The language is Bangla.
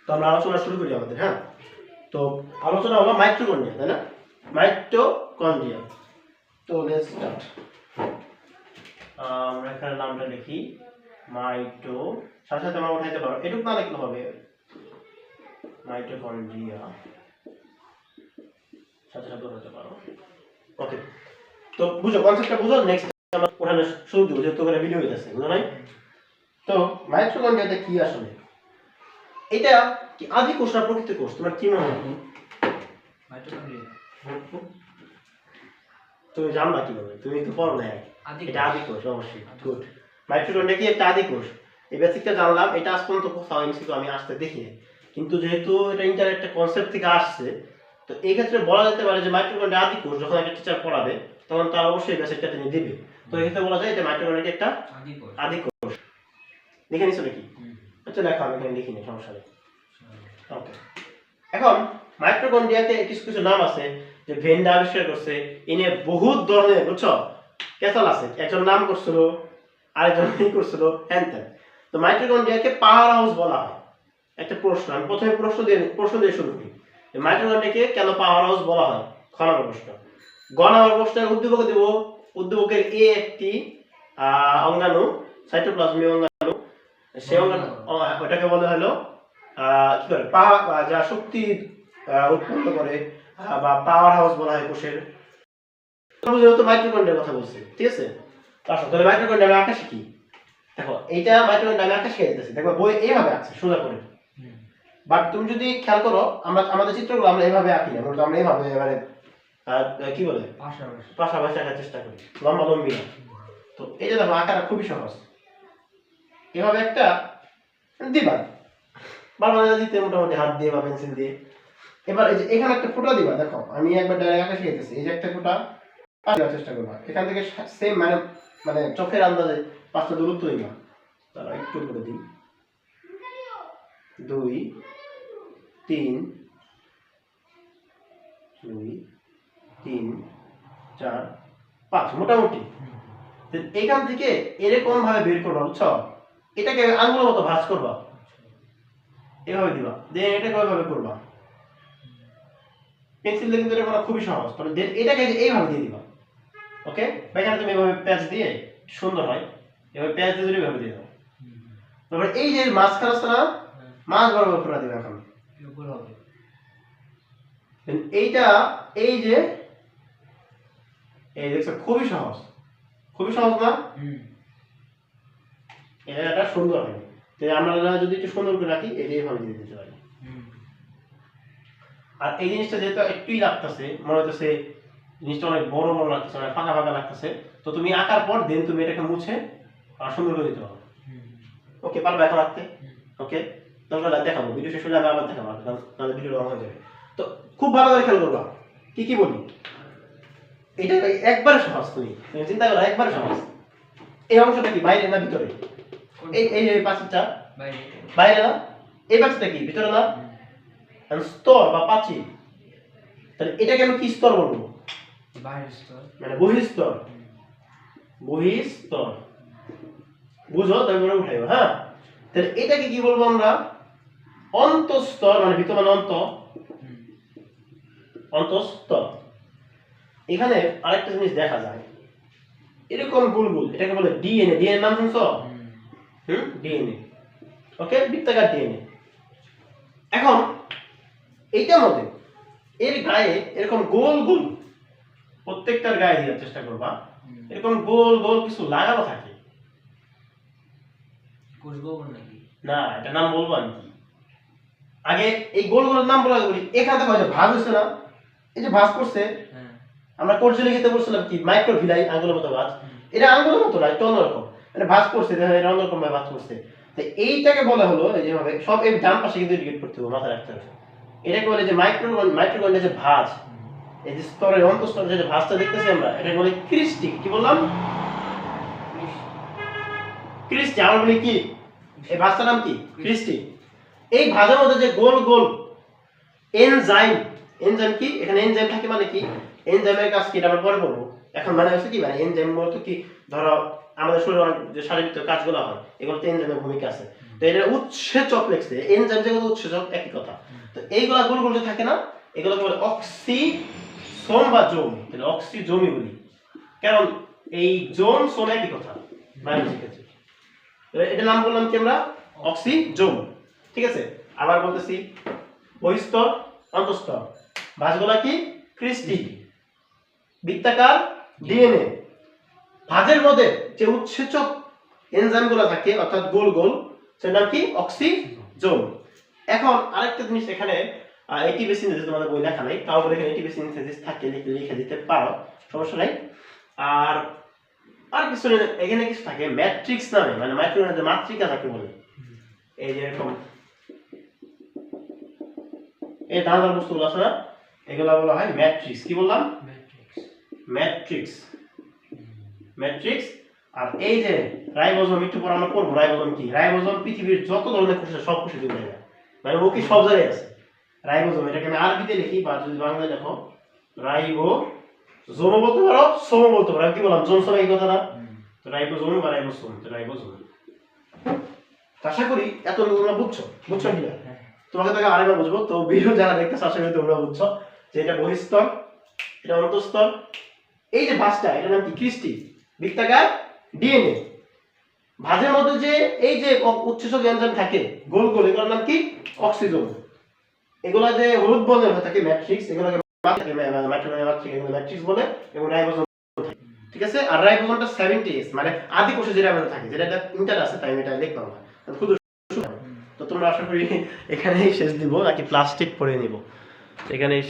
তো আমরা আলোচনা শুরু করি আমাদের। হ্যাঁ, তো আলোচনা হলো মাইটোকন্ড্রিয়া, তাই না? মাইটোকন্ড্রিয়া। তো লেটস স্টার্ট। আমরা এখানে নামটা লিখি মাইটো, সাথে সাথে আমরা উঠাইতে পারো, এটুকু না লিখলে হবে। মাইটোকন্ড্রিয়া সাথে সাথে উঠাতে পারো। ওকে, তো বুঝো, কনসেপ্টটা বুঝো। নেক্সট আমরা ওঠানো শুরু দেবো, যেহেতু ওখানে ভিডিও হইতেছে, বুঝো নাই? তো মাইটোকন্ড্রিয়াটা কি আসলে? এটা কি আদি কোষ না প্রকৃত কোষ? তোমার কি মনে হয়? মাইটোকন্ড্রিয়া তুমি জানবা কিভাবে? তুমি তো পড়ো না। এটা আদি কোষ, অবশ্যই। গুড। মাইটোকন্ড্রিয়া কি একটা আদি কোষ? এই বেসিকটা জানলাম। এটা আজ পর্যন্ত কোথাও এমসিকিউ আমি আসতে দেখিনি, কিন্তু যেহেতু এটা ইন্টারনেটে কনসেপ্ট থেকে আসছে, তো এই ক্ষেত্রে বলা যেতে পারে যে মাইটোকন্ড্রিয়া আদি কোষ। যখন একটা টিচার পড়াবে তখন তার অবশ্যই বেসিকটা তিনি দিবে। তো এই ক্ষেত্রে বলা যায় যে মাইটোকন্ড্রিয়া একটা আদি কোষ। লিখে নিছো নাকি? আচ্ছা দেখো, আমি এখানে লিখিনি, সমস্যা নেই। ওকে, এখন মাইটোকন্ড্রিয়াতে কিছু কিছু নাম আছে যে ভেন্ডা আবিষ্কার করছে। এনে বহুত ধরনের, বুঝছো, কেসাল আছে। একজন নাম করছিল, আরেকজন কি করছিল, হ্যান ত্যান। তো মাইটোকন্ড্রিয়াকে পাওয়ার হাউস বলা হয়। একটা প্রশ্ন, আমি প্রথমে প্রশ্ন দিয়ে শুরু করি। মাইটোকন্ড্রিয়াকে কেন পাওয়ার হাউস বলা হয়? খ নম্বর প্রশ্ন। গ নম্বর প্রশ্নের উদ্দীপক দেব। উদ্দীপকের এ একটি অঙ্গাণু, সাইটোপ্লাজমীয় অঙ্গাণু। সেই অঙ্গাণু, ওটাকে বলা হলো কি করে, যা শক্তি উৎপন্ন করে, বা পাওয়ার হাউস বলা হয় কোষের। যেহেতু মাইটোকন্ড্রিয়ার কথা বলছি, ঠিক আছে? তাহলে মাইটোকন্ড্রিয়া আমি আঁকা শিখি। দেখো, এইটা মাইটোকন্ড্রিয়া আমি আঁকা শিখে দিতেছি। দেখো, বই এইভাবে আঁকছে সোজা করে, বাট তুমি যদি খেয়াল করো, আমরা আমাদের চিত্রগুলো আমরা এইভাবে আঁকি না, বলতো আমরা এইভাবে মানে কি বলে, পাশাপাশি আঁকার চেষ্টা করি, লম্বা লম্বি না। তো এই যে দেখো, আঁকাটা খুবই সহজ। এভাবে একটা দিবা, বারবার দিতে মোটামুটি হাত দিয়ে বা পেন্সিল দিয়ে। এবার এই যে এখানে একটা ফোঁটা দিবা। দেখো, আমি একবার ডাইরেক্ট আঁকা শিখেছি। এই যে একটা ফোঁটা দেওয়ার চেষ্টা করবা। এখান থেকে সেম মানে মানে চোখের আন্দাজে 5টা দূরত্ব দিবা। তারা একটু করে দিই, 2 3 2 3 4 5 মোটামুটি। এখান থেকে এরকম ভাবে বের করবা, বুঝছো? এটাকে আঙ্গুলের মতো ভাঁজ করবা, এভাবে দিবা। দেন এটাকে ওইভাবে করবা। পেন্সিল দিয়ে কিন্তু এটা করা খুবই সহজ। তাহলে দেন এটাকে এইভাবে দিয়ে দিবা। ওকে, এখানে তুমি এভাবে প্যাচ দিয়ে, সুন্দর হয়, এভাবে প্যাচ দিয়ে এভাবে দিয়ে দাও। তারপরে এই যে মাঝখানে আছে না, মাঝ বরাবর করে দিবা। এখন এইটা, এই যে এই দেখছো, খুবই সহজ, খুবই সহজ না? এটা সুন্দর হয়। তো আমরা যদি একটু সুন্দর করে রাখি, এইভাবে দিয়ে দিতে পারি। আর এই জিনিসটা যেহেতু একটুই লাগতেছে, মনে হচ্ছে জিনিসটা অনেক বড় বড় লাগতেছে, অনেক ফাঁকা ফাঁকা লাগতেছে, তো তুমি আঁকার পর দেন তুমি এটাকে মুছে সুন্দর করে দিতে পারো। ওকে, পারবে এখন আঁকতে? ওকে, তাহলে দেখাবো, ভিডিও শেষ হলে আমি আবার দেখাবো, তাহলে ভিডিও লং হয়ে যাবে। তো খুব ভালো করে খেয়াল করবা কি কি বলি। এটা একবারে সহজ, তুমি চিন্তা করো, একবারে সহজ। এই অংশটা কি বাইরে না ভিতরে? এই এই এই পাঁচিলটা বাইরে না? এই পাঁচিলটা কি ভিতরে না? স্তর বা পাঁচিল। তাহলে এটাকে আমি কি স্তর বলবো? মানে বহিঃস্তর। বহিঃস্তর, বুঝো? তারপরে উঠাইবো। হ্যাঁ, তাহলে এটাকে কি বলবো আমরা? অন্তঃস্তর, মানে ভিতর মানে অন্তঃস্তর। এখানে আরেকটা জিনিস দেখা যায়, এরকম গোল গোল, এটাকে বলে ডিএনএ। ডিএনএ নাম শুনছো? ডিএনএ। ওকে, বৃত্তাকার ডিএনএ। এখন এইটার মধ্যে এর গায়ে এরকম গোল গোল, প্রত্যেকটার গায়ে দেওয়ার চেষ্টা করবা, এরকম গোল গোল কিছু লাগানো থাকে। না, এটা নাম বলবো আমি কি। আগে এই গোল গোলের নাম বলা বলি। এখানে দেখো, যে ভাঁজ হচ্ছে না, এই যে ভাঁজ করছে, আমরা কোর্সে লিখিতে বলছিলাম কি মাইক্রোভিলাই, আঙ্গুলের মতো ভাঁজ। এটা আঙ্গুলের মতো না, এটা অন্যরকম, মানে ভাঁজ করছে, দেখেন এটা অন্যরকম ভাবে ভাঁজ করছে। তো এইটাকে বলা হলো, এই যেভাবে সব এই ডান পাশে কিন্তু ইন্ডিকেট করতে হবে, মাথায় রাখতে হবে। এটাকে বলে যে মাইক্রোকন্ড্রিয়া যে ভাঁজ, এই যে স্তরের অন্তঃস্তরে যে ভাঁজটা দেখতেছি আমরা, এটাকে বলে ক্রিস্টি। কি বললাম? ক্রিস্টি। আমরা বলি কি, এই ভাঁজটার নাম কি? ক্রিস্টি। এই ভাঁজের মধ্যে যে গোল গোল এনজাইম, এনজাইম কি, এখানে এনজাইম থাকে মানে কি, এনজাইমের কাজ কি, এটা আমরা পরে বলবো। এখন মানে হচ্ছে কি, মানে এনজাইম বলতে কি, ধরো আমাদের শরীরে অনেক যে শারীরিক কাজগুলো হয়, এগুলোতে এনজাইমের ভূমিকা আছে। তো এটা উৎসেচক লেখছে, এনজাইম জায়গায় উৎসেচক একই কথা। তো এইগুলা গোল গোল যে থাকে না, এগুলোকে বলে অক্সিসোম বা জোম, তাহলে অক্সিজোমই বলি, কারণ এই জোম সোম একই কথা বায়োলজি ক্ষেত্রে। এটার নাম বললাম কি আমরা অক্সিজোম, ঠিক আছে। আবার বলতেছি বহিস্তর অন্তঃস্তর, ভাঁজগুলা কি ক্রিস্টি, বৃত্তাকার ডিএনএ, ভাঁজের মধ্যে যে উৎসেচক এনজাইমগুলো থাকে অর্থাৎ গোল গোল, সেটার নাম কি অক্সিজোম। এখন আরেকটা জিনিস এখানে এটিপি সিনথেসিস তোমাদের বই লেখা নাই, তাও বলে এখানে এটিপি সিনথেসিস থাকে, লিখে দিতে পারো, সমস্যা নাই। আর কিছু এখানে কিছু থাকে ম্যাট্রিক্স নামে, মানে মাইক্রোআরএনএ মাতৃকা যাকে বলে, এই যে এরকম এই দানাদার বস্তুগুলো আছে না, এগুলা বলা হয় ম্যাট্রিক্স। কি বললাম? ম্যাট্রিক্স। ম্যাট্রিক্স। আর এই যে রাইবোজোম, একটু পর আমরা পড়বো রাইবোজোম কি। রাইবোজোম পৃথিবীর যত ধরনের কোষ আছে সব কোষে যোগ দেয়, মানে ও কি সব জায়গায় আছে রাইবোজোম। এটাকে আমি আরবিতে লিখি বা যদি বাংলায় দেখো রাইবোজোম বলতে পারো, সোম বলতে পারো। কি বললাম? জোম সোম এই কথা না, তো রাইবোজোম বা রাইবোসোম, তো রাইবোজোম। আশা করি এত তোমরা বুঝছো কি না? তোমাকে তাকে আরেকবার বুঝবো। তো ভিডিও যারা দেখতেছ আশা করি তোমরা বুঝছো যে এটা বহিস্তর, এটা অন্তঃস্তর, এই যে ভাঁজটা এটার নাম কি ক্রিস্টি, বৃত্তাকার ডিএনএ, ভাঁজের মধ্যে যে এই যে উৎসেচক এনজাইম থাকে গোল গোল, এগুলোর নাম কি অক্সিজোম। এগুলা যে হলুদ বর্ণের হয়ে থাকে ম্যাট্রিক্স, এগুলোকে ম্যাট্রিক্স বলে, এবং রাইবোজোম, ঠিক আছে। আর রাইবোজোমটা 70s মানে আদি কোষে যেটা আমাদের থাকে, যেটা ইন্টার আছে, তাই আমি এটা লিখলাম না। তো তোমরা আশা করি এখানেই শেষ দিব, নাকি প্লাস্টিক পরে নিব এখানে।